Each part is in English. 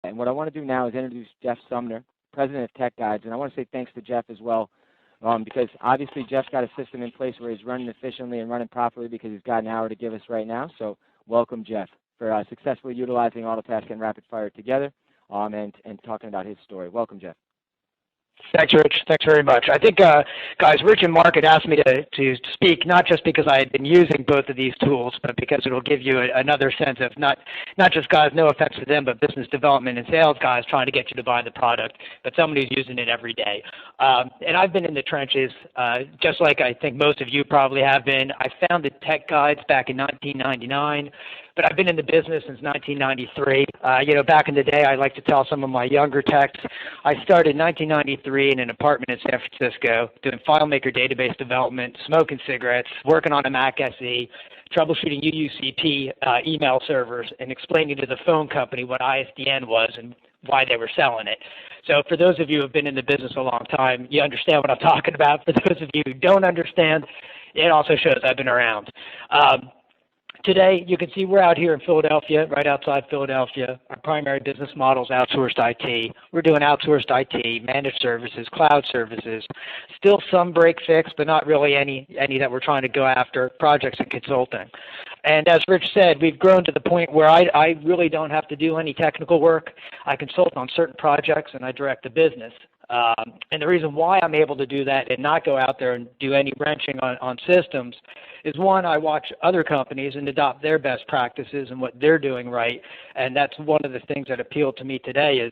And what I want to do now is introduce Jeff Sumner, President of Tech Guides. And I want to say thanks to Jeff as well, because obviously Jeff's got a system in place where he's running efficiently and running properly because he's got an hour to give us right now. So welcome, Jeff, for successfully utilizing AutoTask and Rapid Fire together and talking about his story. Welcome, Jeff. Thanks, Rich. Thanks very much. I think, guys, Rich and Mark had asked me to speak, not just because I had been using both of these tools, but because it will give you another sense of not just guys, no offense to them, but business development and sales guys trying to get you to buy the product, but somebody who's using it every day. And I've been in the trenches, just like I think most of you probably have been. I founded Tech Guides back in 1999. But I've been in the business since 1993. Back in the day, I like to tell some of my younger techs, I started in 1993 in an apartment in San Francisco doing FileMaker database development, smoking cigarettes, working on a Mac SE, troubleshooting UUCP email servers, and explaining to the phone company what ISDN was and why they were selling it. So for those of you who have been in the business a long time, you understand what I'm talking about. For those of you who don't understand, it also shows I've been around. Today, you can see we're out here in Philadelphia, right outside Philadelphia. Our primary business model is outsourced IT. We're doing outsourced IT, managed services, cloud services, still some break fix, but not really any that we're trying to go after, projects and consulting. And as Rich said, we've grown to the point where I really don't have to do any technical work. I consult on certain projects and I direct the business. And the reason why I'm able to do that and not go out there and do any wrenching on systems is, one, I watch other companies and adopt their best practices and what they're doing right. And that's one of the things that appealed to me today is,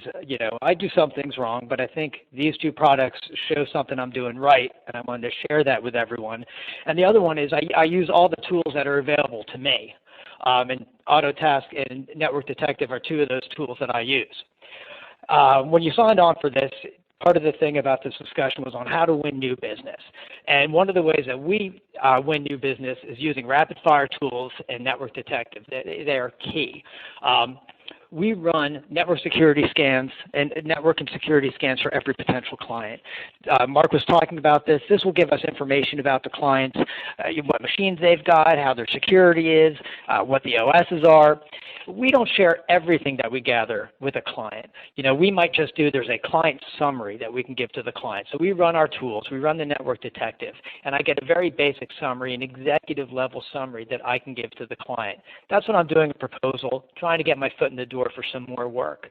I do some things wrong, but I think these two products show something I'm doing right, and I wanted to share that with everyone. And the other one is I use all the tools that are available to me. And AutoTask and Network Detective are two of those tools that I use. When you signed on for this, part of the thing about this discussion was on how to win new business. And one of the ways that we win new business is using rapid fire tools and Network Detective. They are key. We run network security scans and network and security scans for every potential client. Mark was talking about this. This will give us information about the clients, what machines they've got, how their security is, what the OSs are. We don't share everything that we gather with a client. We might just there's a client summary that we can give to the client. So we run our tools, we run the Network Detective, and I get a very basic summary, an executive level summary that I can give to the client. That's when I'm doing a proposal, trying to get my foot in the door for some more work.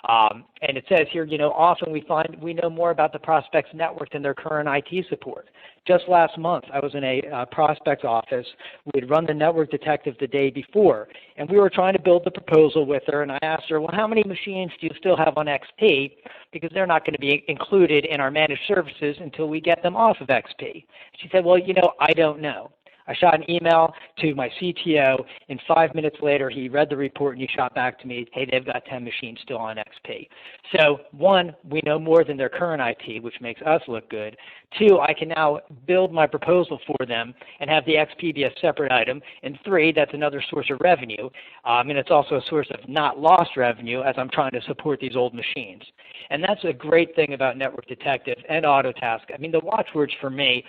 And it says here, often we find we know more about the prospect's network than their current IT support. Just last month, I was in a prospect's office. We had run the Network Detective the day before, and we were trying to build the proposal with her, and I asked her, well, how many machines do you still have on XP? Because they're not going to be included in our managed services until we get them off of XP. She said, well, I don't know. I shot an email to my CTO, and 5 minutes later, he read the report and he shot back to me, hey, they've got 10 machines still on XP. So, one, we know more than their current IT, which makes us look good. Two, I can now build my proposal for them and have the XP be a separate item. And three, that's another source of revenue, and it's also a source of not lost revenue as I'm trying to support these old machines. And that's a great thing about Network Detective and AutoTask. I mean, the watchwords for me,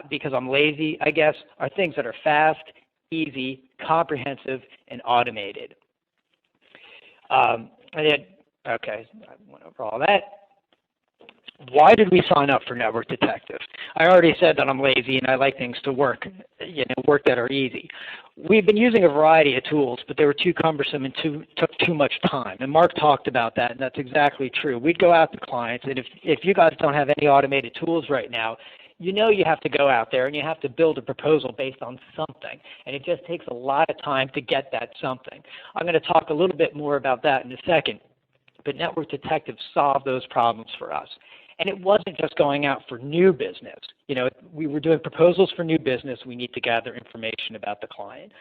because I'm lazy, I guess, are things that are fast, easy, comprehensive, and automated. Okay, I went over all that. Why did we sign up for Network Detective? I already said that I'm lazy and I like things to work that are easy. We've been using a variety of tools, but they were too cumbersome and took too much time. And Mark talked about that, and that's exactly true. We'd go out to clients, and if you guys don't have any automated tools right now, you have to go out there and you have to build a proposal based on something. And it just takes a lot of time to get that something. I'm going to talk a little bit more about that in a second. But Network Detective solved those problems for us. And it wasn't just going out for new business. We were doing proposals for new business. We need to gather information about the client.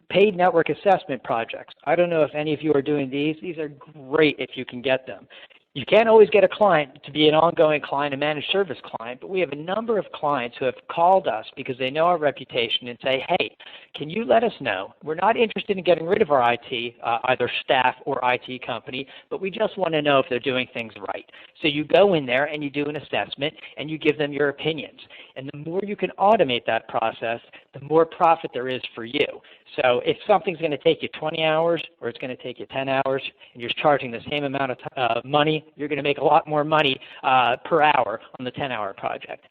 Paid network assessment projects. I don't know if any of you are doing these. These are great if you can get them. You can't always get a client to be an ongoing client, a managed service client, but we have a number of clients who have called us because they know our reputation and say, hey, can you let us know? We're not interested in getting rid of our IT, either staff or IT company, but we just want to know if they're doing things right. So you go in there and you do an assessment and you give them your opinions. And the more you can automate that process, the more profit there is for you. So if something's going to take you 20 hours or it's going to take you 10 hours and you're charging the same amount of money, you're going to make a lot more money per hour on the 10-hour project.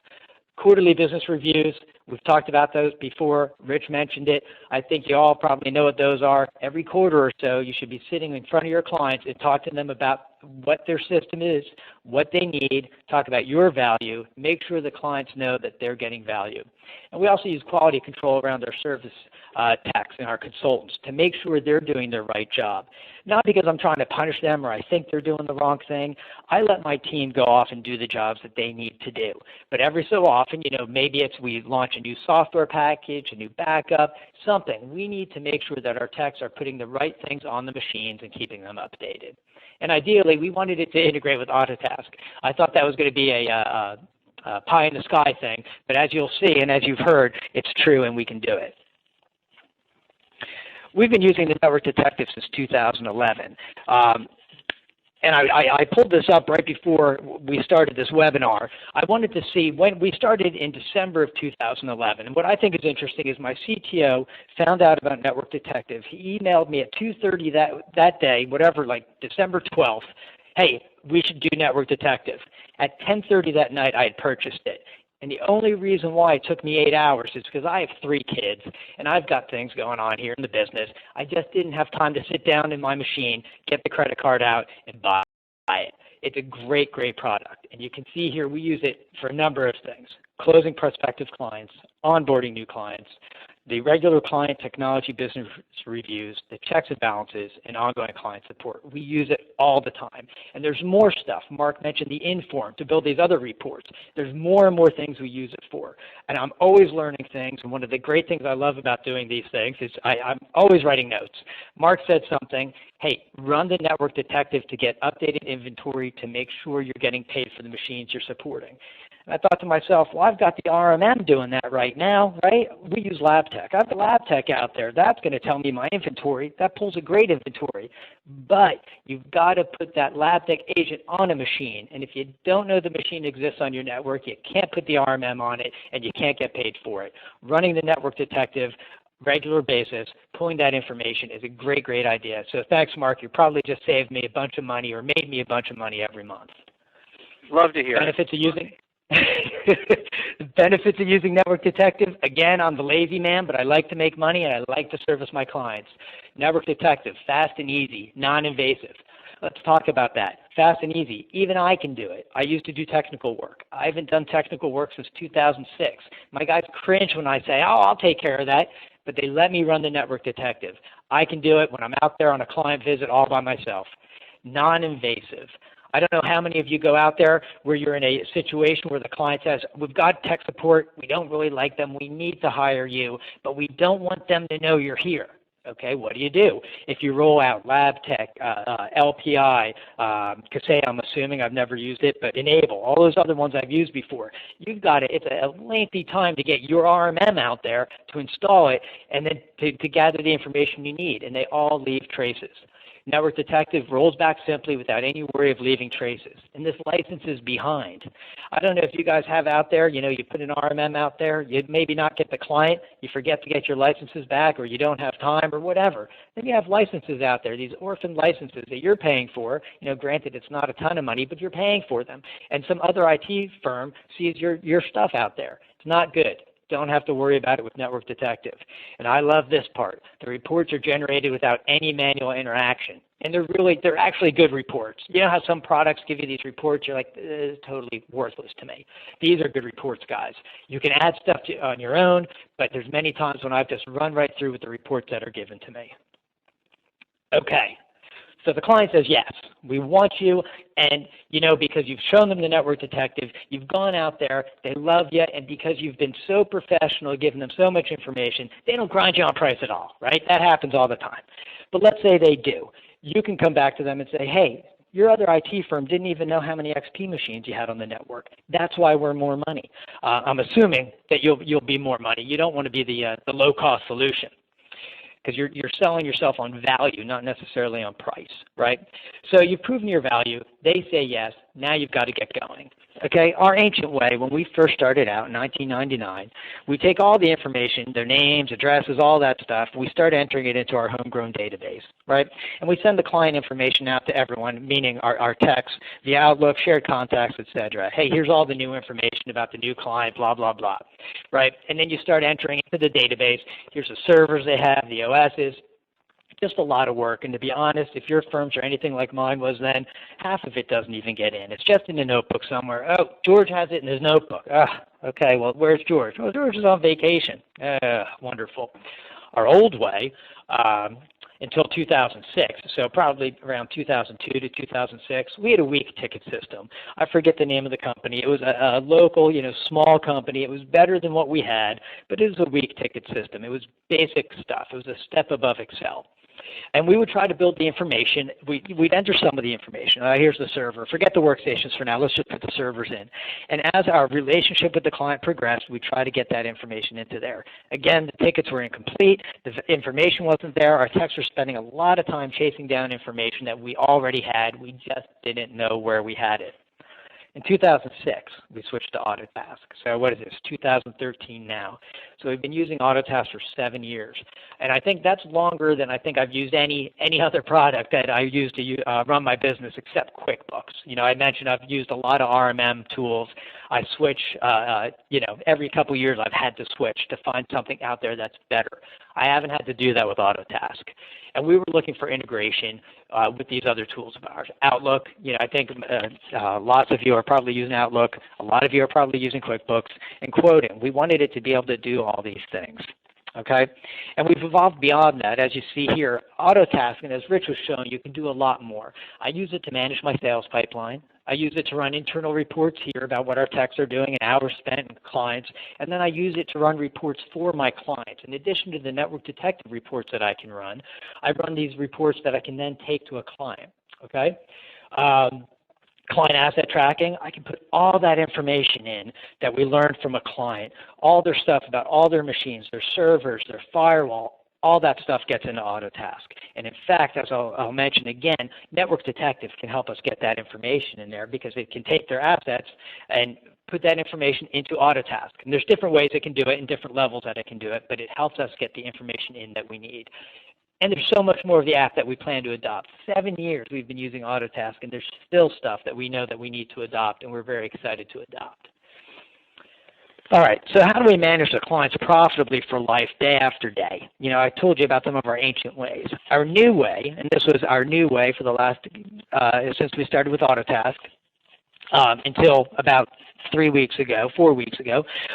Quarterly business reviews, we've talked about those before. Rich mentioned it. I think you all probably know what those are. Every quarter or so, you should be sitting in front of your clients and talk to them about what their system is, what they need, talk about your value, make sure the clients know that they're getting value. And we also use quality control around our service techs and our consultants to make sure they're doing their right job. Not because I'm trying to punish them or I think they're doing the wrong thing. I let my team go off and do the jobs that they need to do. But every so often, maybe it's we launch a new software package, a new backup, something. We need to make sure that our techs are putting the right things on the machines and keeping them updated. And ideally, we wanted it to integrate with Autotask. I thought that was going to be a pie in the sky thing, but as you'll see and as you've heard, it's true and we can do it. We've been using the Network Detective since 2011. And I pulled this up right before we started this webinar. I wanted to see when we started in December of 2011. And what I think is interesting is my CTO found out about Network Detective. He emailed me at 2:30 that day, whatever, like December 12th, hey, we should do Network Detective. At 10:30 that night, I had purchased it. And the only reason why it took me 8 hours is because I have 3 kids, and I've got things going on here in the business. I just didn't have time to sit down in my machine, get the credit card out, and buy it. It's a great, great product. And you can see here we use it for a number of things. Closing prospective clients, onboarding new clients, the regular client technology business reviews, the checks and balances, and ongoing client support. We use it all the time. And there's more stuff. Mark mentioned the Inform to build these other reports. There's more and more things we use it for. And I'm always learning things. And one of the great things I love about doing these things is I'm always writing notes. Mark said something, hey, run the Network Detective to get updated inventory to make sure you're getting paid for the machines you're supporting. And I thought to myself, well, I've got the RMM doing that right now, right? We use LabTech. I have the LabTech out there. That's going to tell me my inventory. That pulls a great inventory. But you've got to put that LabTech agent on a machine. And if you don't know the machine exists on your network, you can't put the RMM on it, and you can't get paid for it. Running the Network Detective regular basis, pulling that information is a great, great idea. So thanks, Mark. You probably just saved me a bunch of money or made me a bunch of money every month. Love to hear Benefits of using benefits of using Network Detective. Again, I'm the lazy man, but I like to make money and I like to service my clients. Network Detective, fast and easy, non-invasive. Let's talk about that. Fast and easy. Even I can do it. I used to do technical work. I haven't done technical work since 2006. My guys cringe when I say, oh, I'll take care of that, but they let me run the Network Detective. I can do it when I'm out there on a client visit all by myself. Non-invasive. I don't know how many of you go out there where you're in a situation where the client says, we've got tech support, we don't really like them, we need to hire you, but we don't want them to know you're here. Okay, what do you do? If you roll out LabTech, LPI, Kaseya, I'm assuming, I've never used it, but Enable, all those other ones I've used before, you've got it. It's a lengthy time to get your RMM out there to install it and then to gather the information you need, and they all leave traces. Network Detective rolls back simply without any worry of leaving traces. And this license is behind. I don't know if you guys have out there, you put an RMM out there, you maybe not get the client, you forget to get your licenses back, or you don't have time, or whatever. Then you have licenses out there, these orphan licenses that you're paying for. Granted, it's not a ton of money, but you're paying for them. And some other IT firm sees your stuff out there. It's not good. Don't have to worry about it with Network Detective. And I love this part. The reports are generated without any manual interaction. And they're actually good reports. You know how some products give you these reports, you're like, this is totally worthless to me. These are good reports, guys. You can add stuff on your own, but there's many times when I've just run right through with the reports that are given to me. Okay. So the client says, yes, we want you, and because you've shown them the Network Detective, you've gone out there, they love you, and because you've been so professional, giving them so much information, they don't grind you on price at all, right? That happens all the time. But let's say they do. You can come back to them and say, hey, your other IT firm didn't even know how many XP machines you had on the network. That's why we're more money. I'm assuming that you'll be more money. You don't want to be the low-cost solution, because you're selling yourself on value, not necessarily on price, right? So you've proven your value. They say yes. Now you've got to get going. Okay, our ancient way, when we first started out in 1999, we take all the information, their names, addresses, all that stuff, we start entering it into our homegrown database, right? And we send the client information out to everyone, meaning our techs, via Outlook, shared contacts, etc. Hey, here's all the new information about the new client, blah, blah, blah, right? And then you start entering into the database. Here's the servers they have, the OSs. Just a lot of work, and to be honest, if your firms are anything like mine was then, half of it doesn't even get in. It's just in a notebook somewhere. Oh, George has it in his notebook. Okay, well, where's George? Well, George is on vacation. Wonderful. Our old way, until 2006, so probably around 2002 to 2006, we had a week ticket system. I forget the name of the company. It was a local, small company. It was better than what we had, but it was a week ticket system. It was basic stuff. It was a step above Excel. And we would try to build the information. We'd enter some of the information. Here's the server. Forget the workstations for now. Let's just put the servers in. And as our relationship with the client progressed, we try to get that information into there. Again, the tickets were incomplete. The information wasn't there. Our techs were spending a lot of time chasing down information that we already had. We just didn't know where we had it. In 2006, we switched to Autotask. So what is this, 2013 now. So we've been using Autotask for 7 years. And I think that's longer than I think I've used any other product that I use to run my business except QuickBooks. I mentioned I've used a lot of RMM tools. I switch, every couple of years I've had to switch to find something out there that's better. I haven't had to do that with Autotask. And we were looking for integration with these other tools of ours. Outlook, I think lots of you are probably using Outlook. A lot of you are probably using QuickBooks. And quoting, we wanted it to be able to do all these things. Okay? And we've evolved beyond that. As you see here, Autotask, and as Rich was showing, you can do a lot more. I use it to manage my sales pipeline. I use it to run internal reports here about what our techs are doing and hours spent with clients. And then I use it to run reports for my clients. In addition to the network detective reports that I can run, I run these reports that I can then take to a client. Okay? Client asset tracking, I can put all that information in that we learned from a client, all their stuff about all their machines, their servers, their firewall, all that stuff gets into Autotask. And in fact, as I'll mention again, Network Detective can help us get that information in there because it can take their assets and put that information into Autotask. And there's different ways it can do it and different levels that it can do it, but it helps us get the information in that we need. And there's so much more of the app that we plan to adopt. 7 years we've been using Autotask, and there's still stuff that we know that we need to adopt, and we're very excited to adopt. All right, so how do we manage the clients profitably for life day after day? I told you about some of our ancient ways. Our new way, and this was our new way for the last, since we started with Autotask, until about 4 weeks ago,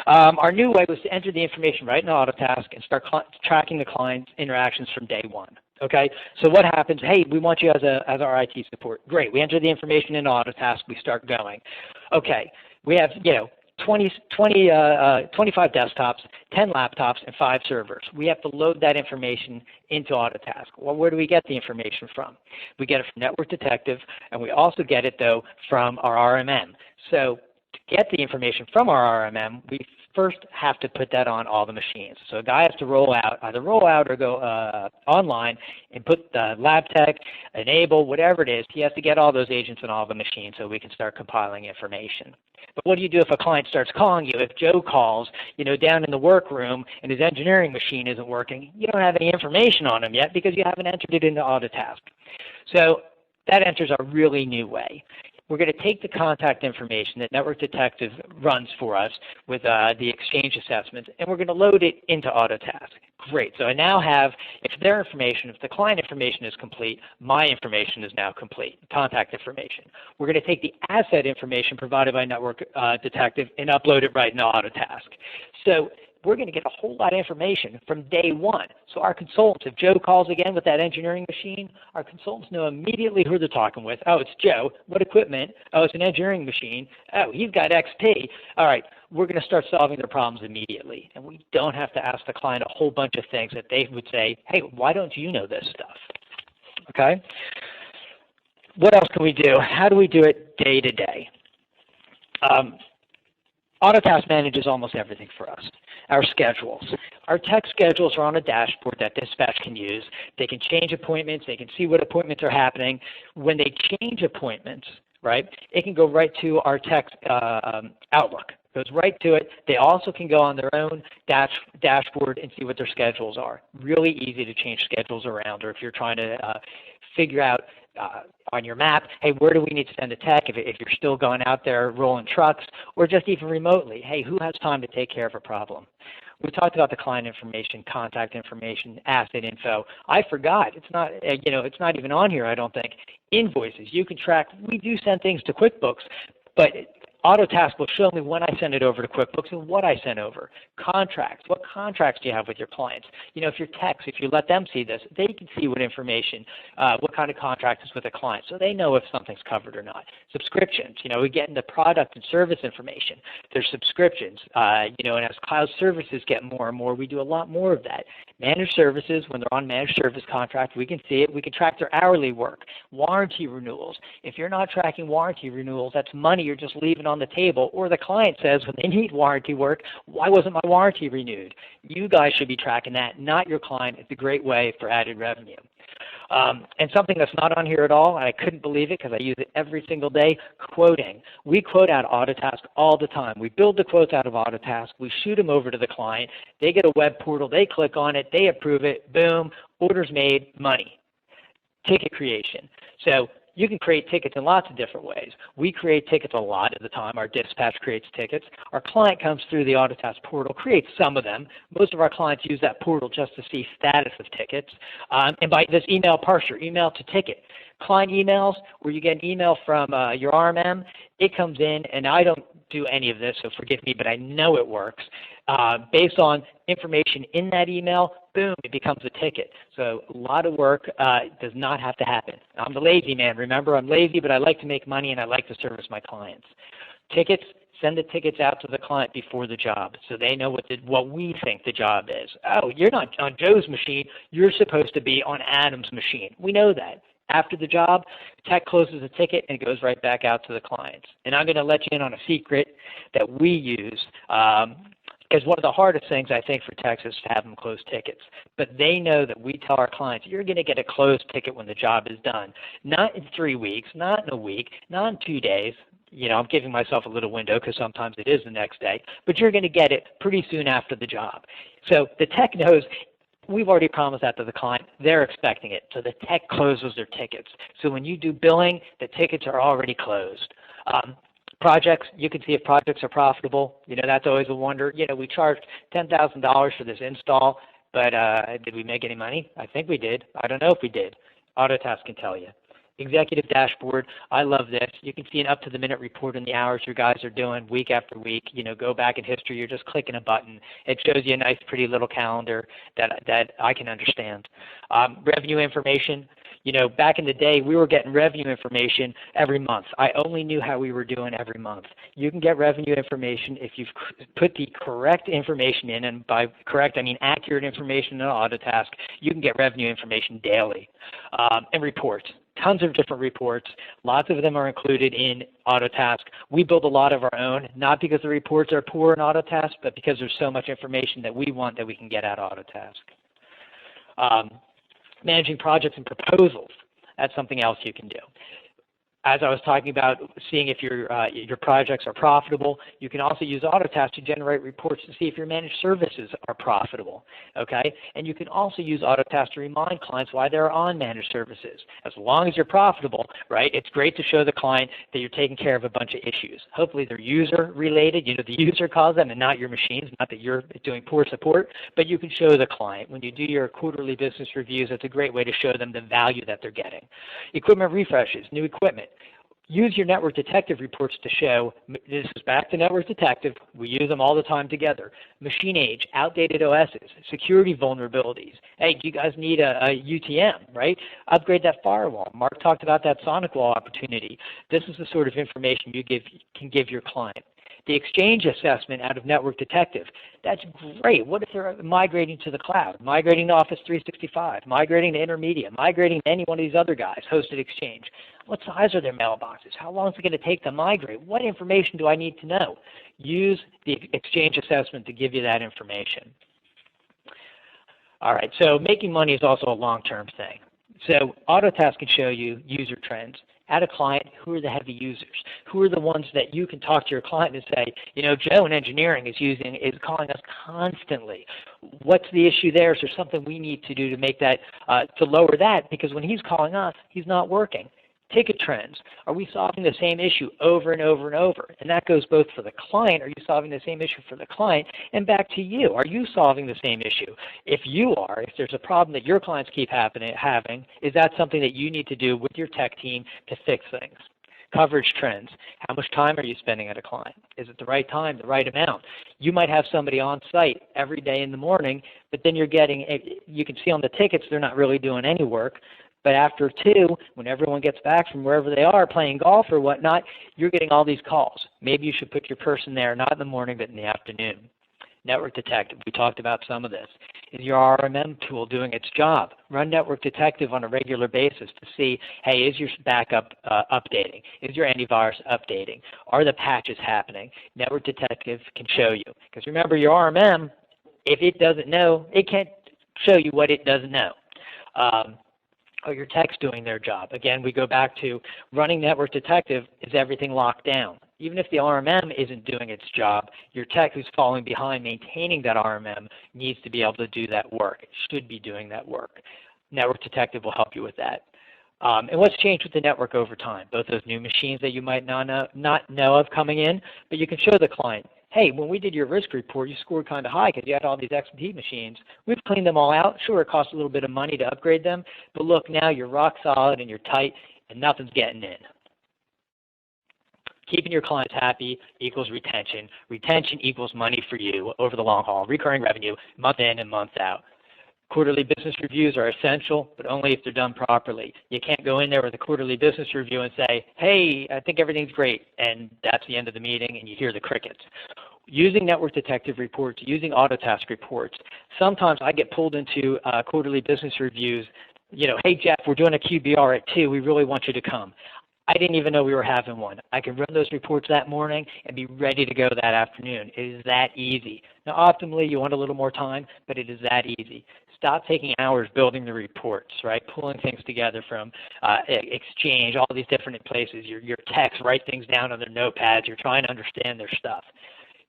our new way was to enter the information right in Autotask and start tracking the client's interactions from day one. Okay, so what happens? Hey, we want you as our IT support. Great, we enter the information in Autotask, we start going. Okay, we have 25 desktops, 10 laptops, and 5 servers. We have to load that information into Autotask. Well, where do we get the information from? We get it from Network Detective, and we also get it, though, from our RMM. So to get the information from our RMM, we first have to put that on all the machines. So a guy has to either roll out or go online and put the lab tech, enable, whatever it is. He has to get all those agents on all the machines so we can start compiling information. But what do you do if a client starts calling you? If Joe calls, down in the workroom and his engineering machine isn't working, you don't have any information on him yet because you haven't entered it into Autotask. So that enters a really new way. We're going to take the contact information that Network Detective runs for us with the exchange assessments, and we're going to load it into Autotask. Great. So I now have, if the client information is complete, my information is now complete, contact information. We're going to take the asset information provided by Network Detective and upload it right into Autotask. So we're going to get a whole lot of information from day one. So our consultants, if Joe calls again with that engineering machine, our consultants know immediately who they're talking with. Oh, it's Joe. What equipment? Oh, it's an engineering machine. Oh, he's got XP. All right, we're going to start solving their problems immediately. And we don't have to ask the client a whole bunch of things that they would say, hey, why don't you know this stuff? Okay? What else can we do? How do we do it day to day? Autotask manages almost everything for us. Our schedules. Our tech schedules are on a dashboard that dispatch can use. They can change appointments. They can see what appointments are happening. When they change appointments, right? It can go right to our text Outlook. Goes right to it. They also can go on their own dashboard and see what their schedules are. Really easy to change schedules around, or if you're trying to figure out on your map, hey, where do we need to send a tech if you're still going out there rolling trucks, or just even remotely, hey, who has time to take care of a problem? We talked about the client information, contact information, asset info. I forgot. It's not, it's not even on here, I don't think. Invoices. You can track. We do send things to QuickBooks, but Autotask will show me when I send it over to QuickBooks and what I sent over. Contracts. What contracts do you have with your clients? If your techs, if you let them see this, they can see what information, what kind of contract is with a client, so they know if something's covered or not. Subscriptions. We get into product and service information. There's subscriptions. And as cloud services get more and more, we do a lot more of that. Managed services, when they're on managed service contract, we can see it. We can track their hourly work. Warranty renewals. If you're not tracking warranty renewals, that's money you're just leaving on the table, or the client says when they need warranty work, why wasn't my warranty renewed? You guys should be tracking that, not your client. It's a great way for added revenue. And something that's not on here at all, and I couldn't believe it because I use it every single day, quoting. We quote out Autotask all the time. We build the quotes out of Autotask. We shoot them over to the client. They get a web portal. They click on it. They approve it. Boom. Orders made. Money. Ticket creation. So you can create tickets in lots of different ways. We create tickets a lot at the time. Our dispatch creates tickets. Our client comes through the Autotask portal, creates some of them. Most of our clients use that portal just to see status of tickets. And by this email parser, email to ticket. Client emails, where you get an email from your RMM, it comes in, and I don't do any of this, so forgive me, but I know it works. Based on information in that email, boom, it becomes a ticket. So a lot of work does not have to happen. I'm the lazy man. Remember, I'm lazy, but I like to make money, and I like to service my clients. Tickets, send the tickets out to the client before the job so they know what we think the job is. Oh, you're not on Joe's machine. You're supposed to be on Adam's machine. We know that. After the job, tech closes a ticket and it goes right back out to the clients. And I'm going to let you in on a secret that we use. Because one of the hardest things, I think, for techs is to have them close tickets. But they know that we tell our clients, you're going to get a closed ticket when the job is done. Not in 3 weeks, not in a week, not in 2 days. I'm giving myself a little window because sometimes it is the next day. But you're going to get it pretty soon after the job. So the tech knows we've already promised that to the client. They're expecting it. So the tech closes their tickets. So when you do billing, the tickets are already closed. Projects, you can see if projects are profitable. That's always a wonder. We charged $10,000 for this install, but did we make any money? I think we did. I don't know if we did. Autotask can tell you. Executive dashboard, I love this. You can see an up-to-the-minute report on the hours your guys are doing week after week. Go back in history. You're just clicking a button. It shows you a nice, pretty little calendar that I can understand. Revenue information. Back in the day, we were getting revenue information every month. I only knew how we were doing every month. You can get revenue information if you've put the correct information in, and by correct, I mean accurate information in Autotask. You can get revenue information daily. And reports. Tons of different reports. Lots of them are included in Autotask. We build a lot of our own, not because the reports are poor in Autotask, but because there's so much information that we want that we can get out of Autotask. Managing projects and proposals. That's something else you can do. As I was talking about seeing if your projects are profitable, you can also use Autotask to generate reports to see if your managed services are profitable, okay? And you can also use Autotask to remind clients why they're on managed services. As long as you're profitable, right, it's great to show the client that you're taking care of a bunch of issues. Hopefully they're user-related, the user caused them and not your machines, not that you're doing poor support, but you can show the client. When you do your quarterly business reviews, it's a great way to show them the value that they're getting. Equipment refreshes, new equipment. Use your Network Detective reports to show, this is back to Network Detective, we use them all the time together. Machine age, outdated OSs, security vulnerabilities. Hey, do you guys need a UTM, right? Upgrade that firewall. Mark talked about that Sonic wall opportunity. This is the sort of information you can give your client. The Exchange assessment out of Network Detective, that's great. What if they're migrating to the cloud, migrating to Office 365, migrating to Intermedia, migrating to any one of these other guys, hosted Exchange? What size are their mailboxes? How long is it going to take to migrate? What information do I need to know? Use the Exchange assessment to give you that information. All right, so making money is also a long-term thing. So Autotask can show you user trends. At a client, who are the heavy users? Who are the ones that you can talk to your client and say, you know, Joe in engineering is calling us constantly. What's the issue there? Is there something we need to do to make that, to lower that? Because when he's calling us, he's not working. Ticket trends. Are we solving the same issue over and over and over? And that goes both for the client. Are you solving the same issue for the client? And back to you. Are you solving the same issue? If you are, if there's a problem that your clients keep having, is that something that you need to do with your tech team to fix things? Coverage trends. How much time are you spending at a client? Is it the right time, the right amount? You might have somebody on site every day in the morning, but then you're getting, you can see on the tickets they're not really doing any work. But after 2, when everyone gets back from wherever they are, playing golf or whatnot, you're getting all these calls. Maybe you should put your person there, not in the morning, but in the afternoon. Network Detective, we talked about some of this. Is your RMM tool doing its job? Run Network Detective on a regular basis to see, hey, is your backup updating? Is your antivirus updating? Are the patches happening? Network Detective can show you. Because remember, your RMM, if it doesn't know, it can't show you what it doesn't know. Are your techs doing their job? Again, we go back to running Network Detective. Is everything locked down? Even if the RMM isn't doing its job, your tech who's falling behind maintaining that RMM needs to be able to do that work. It should be doing that work. Network Detective will help you with that. And what's changed with the network over time? Both those new machines that you might not know of coming in, but you can show the client, hey, when we did your risk report, you scored kind of high because you had all these XP machines. We've cleaned them all out. Sure, it costs a little bit of money to upgrade them, but look, now you're rock solid and you're tight and nothing's getting in. Keeping your clients happy equals retention. Retention equals money for you over the long haul, recurring revenue, month in and month out. Quarterly business reviews are essential, but only if they're done properly. You can't go in there with a quarterly business review and say, hey, I think everything's great, and that's the end of the meeting, and you hear the crickets. Using Network Detective reports, using Autotask reports, sometimes I get pulled into quarterly business reviews. You know, hey, Jeff, we're doing a QBR at 2. We really want you to come. I didn't even know we were having one. I could run those reports that morning and be ready to go that afternoon. It is that easy. Now, optimally, you want a little more time, but it is that easy. Stop taking hours building the reports, right? Pulling things together from Exchange, all these different places. Your techs write things down on their notepads. You're trying to understand their stuff.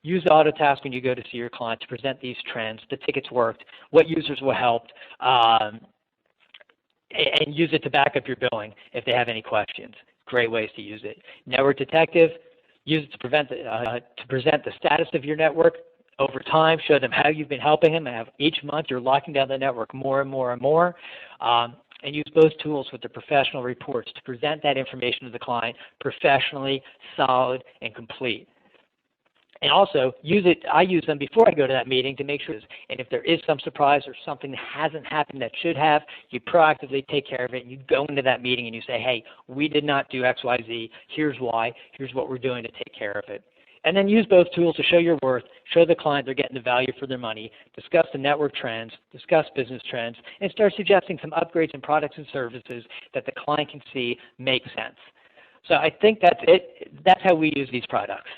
Use Autotask when you go to see your client to present these trends, the tickets worked, what users were helped, and use it to back up your billing if they have any questions. Great ways to use it. Network Detective, use it to present the status of your network over time. Show them how you've been helping them. And each month you're locking down the network more and more and more. And use both tools with the professional reports to present that information to the client professionally, solid, and complete. And also, I use them before I go to that meeting to make sure, and if there is some surprise or something that hasn't happened that should have, you proactively take care of it, and you go into that meeting and you say, hey, we did not do X, Y, Z, here's why, here's what we're doing to take care of it. And then use both tools to show your worth, show the client they're getting the value for their money, discuss the network trends, discuss business trends, and start suggesting some upgrades in products and services that the client can see make sense. So I think that's it. That's how we use these products.